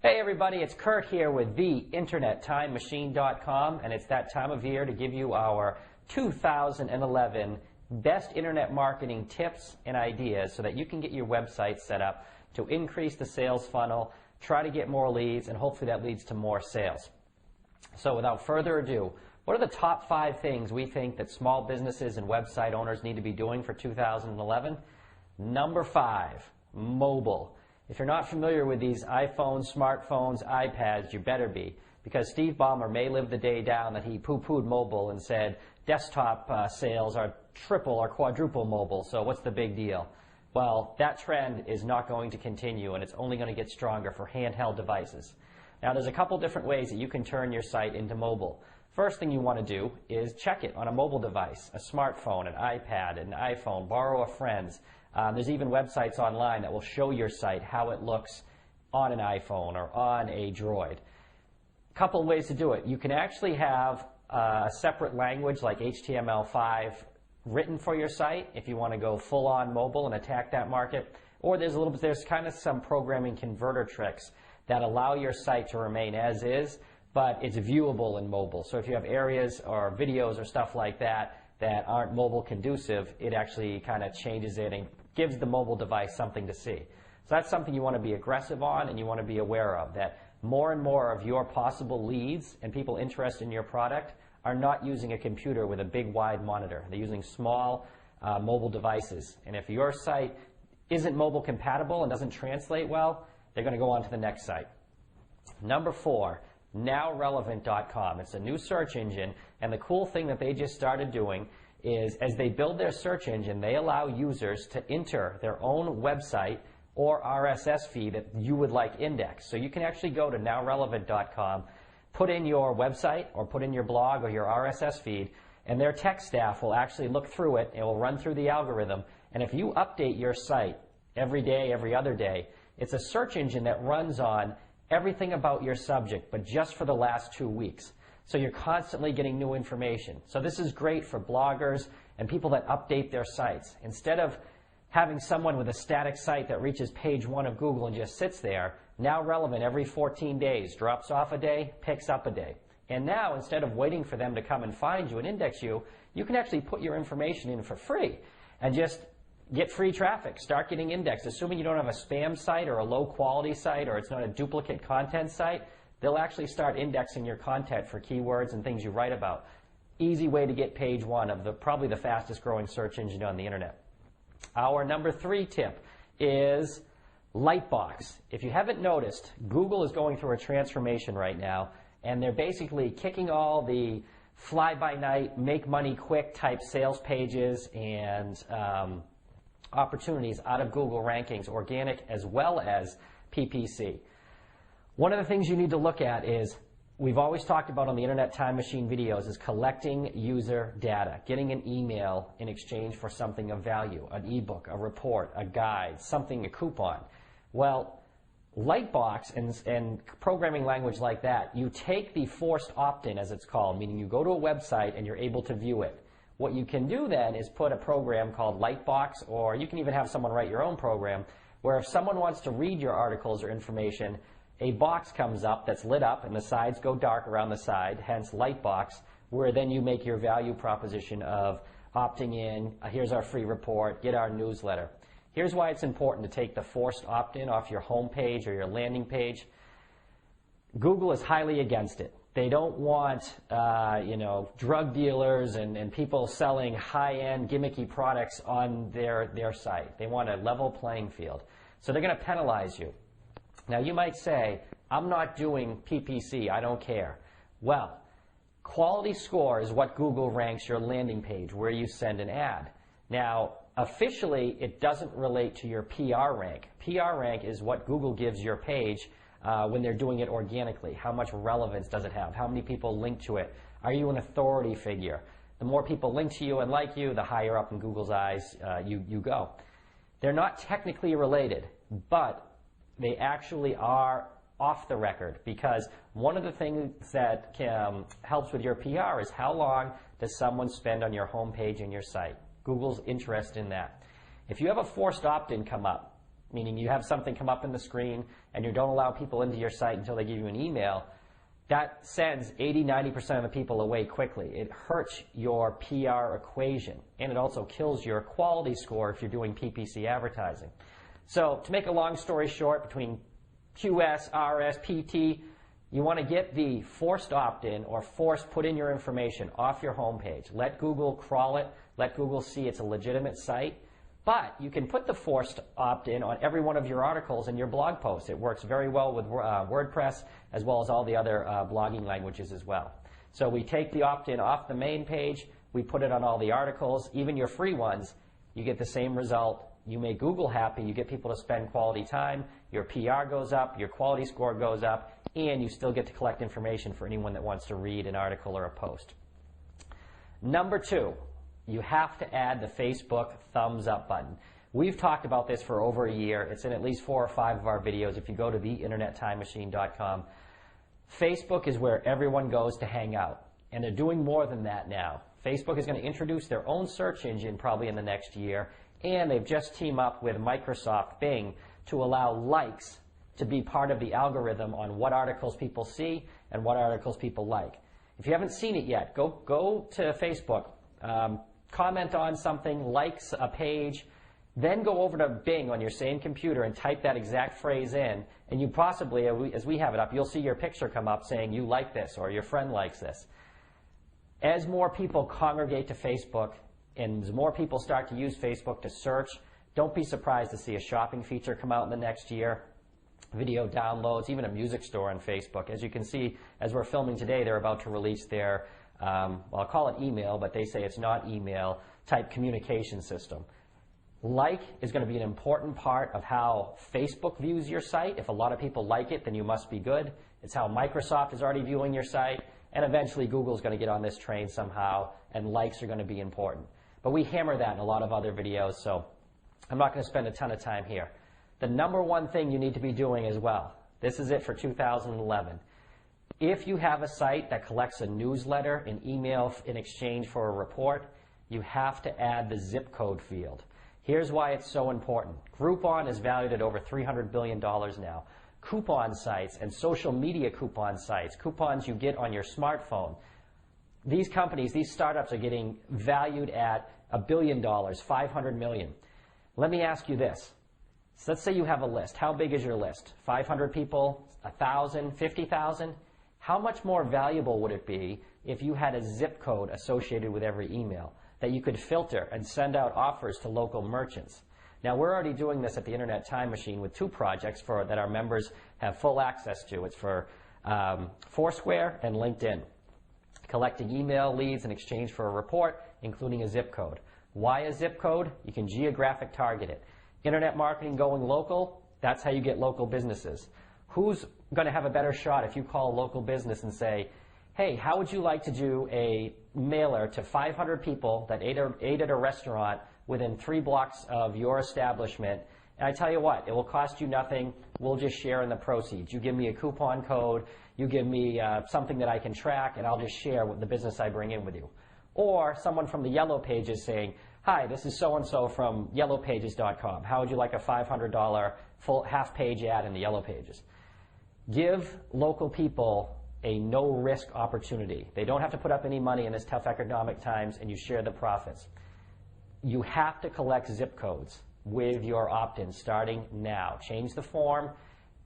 Hey everybody, it's Kurt here with theinternettimemachine.com, and it's that time of year to give you our 2011 best internet marketing tips and ideas so that you can get your website set up to increase the sales funnel, try to get more leads, and hopefully that leads to more sales. So without further ado, what are the top 5 things we think that small businesses and website owners need to be doing for 2011? Number 5, mobile. If you're not familiar with these iPhones, smartphones, iPads, you better be, because Steve Ballmer may live the day down that he poo-pooed mobile and said desktop sales are triple or quadruple mobile, so what's the big deal? Well, that trend is not going to continue, and it's only going to get stronger for handheld devices. Now, there's a couple different ways that you can turn your site into mobile. First thing you want to do is check it on a mobile device, a smartphone, an iPad, an iPhone, borrow a friend's. There's even websites online that will show your site how it looks on an iPhone or on a Droid. A couple of ways to do it. You can actually have a separate language like HTML5 written for your site if you want to go full-on mobile and attack that market. Or there's kind of some programming converter tricks that allow your site to remain as is, but it's viewable in mobile. So if you have areas or videos or stuff like that that aren't mobile conducive, it actually kind of changes it and gives the mobile device something to see. So that's something you want to be aggressive on and you want to be aware of, that more and more of your possible leads and people interested in your product are not using a computer with a big wide monitor. They're using small mobile devices. And if your site isn't mobile compatible and doesn't translate well, they're going to go on to the next site. Number 4, nowrelevant.com. It's a new search engine, and the cool thing that they just started doing is as they build their search engine, they allow users to enter their own website or RSS feed that you would like indexed. So you can actually go to nowrelevant.com, put in your website or put in your blog or your RSS feed, and their tech staff will actually look through it. It will run through the algorithm, and if you update your site every day, every other day, it's a search engine that runs on everything about your subject, but just for the last 2 weeks. So you're constantly getting new information. So this is great for bloggers and people that update their sites. Instead of having someone with a static site that reaches page 1 of Google and just sits there, Now Relevant every 14 days drops off a day, picks up a day. And now, instead of waiting for them to come and find you and index you, you can actually put your information in for free and just get free traffic, start getting indexed. Assuming you don't have a spam site or a low quality site or it's not a duplicate content site, they'll actually start indexing your content for keywords and things you write about. Easy way to get page 1 of probably the fastest growing search engine on the internet. Our number 3 tip is Lightbox. If you haven't noticed, Google is going through a transformation right now, and they're basically kicking all the fly-by-night, make-money-quick type sales pages and opportunities out of Google rankings, organic as well as PPC. One of the things you need to look at is, we've always talked about on the Internet Time Machine videos, is collecting user data, getting an email in exchange for something of value, an ebook, a report, a guide, something, a coupon. Well, Lightbox and programming language like that, you take the forced opt-in, as it's called, meaning you go to a website and you're able to view it. What you can do then is put a program called Lightbox, or you can even have someone write your own program, where if someone wants to read your articles or information, a box comes up that's lit up and the sides go dark around the side, hence Lightbox, where then you make your value proposition of opting in, here's our free report, get our newsletter. Here's why it's important to take the forced opt-in off your home page or your landing page. Google is highly against it. They don't want drug dealers and people selling high-end gimmicky products on their site. They want a level playing field. So they're going to penalize you. Now you might say, I'm not doing PPC, I don't care. Well, quality score is what Google ranks your landing page where you send an ad. Now, officially, it doesn't relate to your PR rank. PR rank is what Google gives your page when they're doing it organically. How much relevance does it have? How many people link to it? Are you an authority figure? The more people link to you and like you, the higher up in Google's eyes you go. They're not technically related, but they actually are off the record, because one of the things that helps with your PR is how long does someone spend on your homepage and your site. Google's interested in that. If you have a forced opt-in come up, meaning you have something come up in the screen and you don't allow people into your site until they give you an email, that sends 80–90% of the people away quickly. It hurts your PR equation, and it also kills your quality score if you're doing PPC advertising. So to make a long story short, between QS, RS, PT, you want to get the forced opt-in or forced put in your information off your homepage. Let Google crawl it. Let Google see it's a legitimate site. But you can put the forced opt-in on every one of your articles and your blog posts. It works very well with WordPress as well as all the other blogging languages as well. So we take the opt-in off the main page. We put it on all the articles, even your free ones. You get the same result. You make Google happy. You get people to spend quality time. Your PR goes up. Your quality score goes up. And you still get to collect information for anyone that wants to read an article or a post. Number 2. You have to add the Facebook thumbs up button. We've talked about this for over a year. It's in at least 4 or 5 of our videos if you go to theinternettimemachine.com. Facebook is where everyone goes to hang out, and they're doing more than that now. Facebook is going to introduce their own search engine probably in the next year, and they've just teamed up with Microsoft Bing to allow likes to be part of the algorithm on what articles people see and what articles people like. If you haven't seen it yet, go to Facebook. Comment on something, likes a page, then go over to Bing on your same computer and type that exact phrase in, and you possibly, as we have it up, you'll see your picture come up saying you like this or your friend likes this. As more people congregate to Facebook and as more people start to use Facebook to search, don't be surprised to see a shopping feature come out in the next year, video downloads, even a music store on Facebook. As you can see, as we're filming today, they're about to release their well, I'll call it email, but they say it's not email, type communication system. Like is going to be an important part of how Facebook views your site. If a lot of people like it, then you must be good. It's how Microsoft is already viewing your site, and eventually Google's going to get on this train somehow, and likes are going to be important. But we hammer that in a lot of other videos, so I'm not going to spend a ton of time here. The number one thing you need to be doing as well, this is it for 2011, if you have a site that collects a newsletter, an email in exchange for a report, you have to add the zip code field. Here's why it's so important. Groupon is valued at over $300 billion now. Coupon sites and social media coupon sites, coupons you get on your smartphone, these companies, these startups are getting valued at $1 billion, $500 million. Let me ask you this. So let's say you have a list. How big is your list? 500 people, 1,000, 50,000? How much more valuable would it be if you had a zip code associated with every email that you could filter and send out offers to local merchants? Now, we're already doing this at the Internet Time Machine with 2 projects that our members have full access to. It's for Foursquare and LinkedIn, collecting email leads in exchange for a report, including a zip code. Why a zip code? You can geographic target it. Internet marketing going local, that's how you get local businesses. Who's going to have a better shot if you call a local business and say, hey, how would you like to do a mailer to 500 people that ate at a restaurant within 3 blocks of your establishment? And I tell you what, it will cost you nothing. We'll just share in the proceeds. You give me a coupon code, you give me something that I can track, and I'll just share with the business I bring in with you. Or someone from the Yellow Pages saying, hi, this is so-and-so from yellowpages.com. How would you like a $500 full half-page ad in the Yellow Pages? Give local people a no-risk opportunity. They don't have to put up any money in this tough economic times, and you share the profits. You have to collect zip codes with your opt-in starting now. Change the form,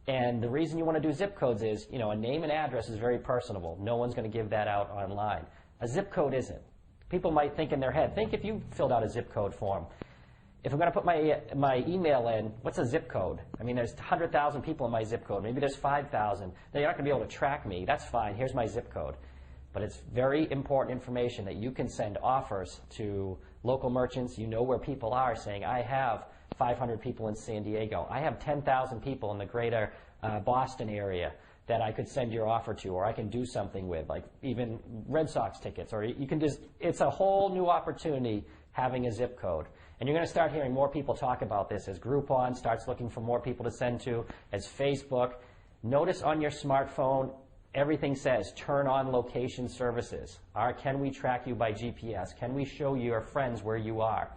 and the reason you want to do zip codes is, you know, a name and address is very personable. No one's going to give that out online. A zip code isn't. People might think in their head, think if you filled out a zip code form. If I'm going to put my email in, what's a zip code? I mean, there's 100,000 people in my zip code. Maybe there's 5,000. Now, you're not going to be able to track me. That's fine. Here's my zip code. But it's very important information that you can send offers to local merchants. You know where people are saying, I have 500 people in San Diego. I have 10,000 people in the greater Boston area that I could send your offer to, or I can do something with, like even Red Sox tickets. Or you can just, it's a whole new opportunity having a zip code. And you're going to start hearing more people talk about this as Groupon starts looking for more people to send to, as Facebook. Notice on your smartphone, everything says turn on location services. Can we track you by GPS? Can we show your friends where you are?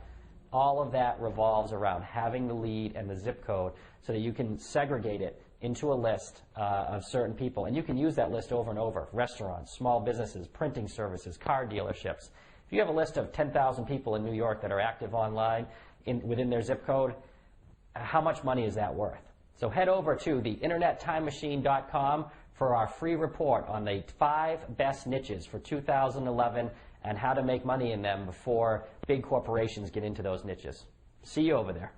All of that revolves around having the lead and the zip code so that you can segregate it into a list of certain people, and you can use that list over and over. Restaurants, small businesses, printing services, car dealerships. If you have a list of 10,000 people in New York that are active online within their zip code, how much money is that worth? So head over to the internettimemachine.com for our free report on the 5 best niches for 2011 and how to make money in them before big corporations get into those niches. See you over there.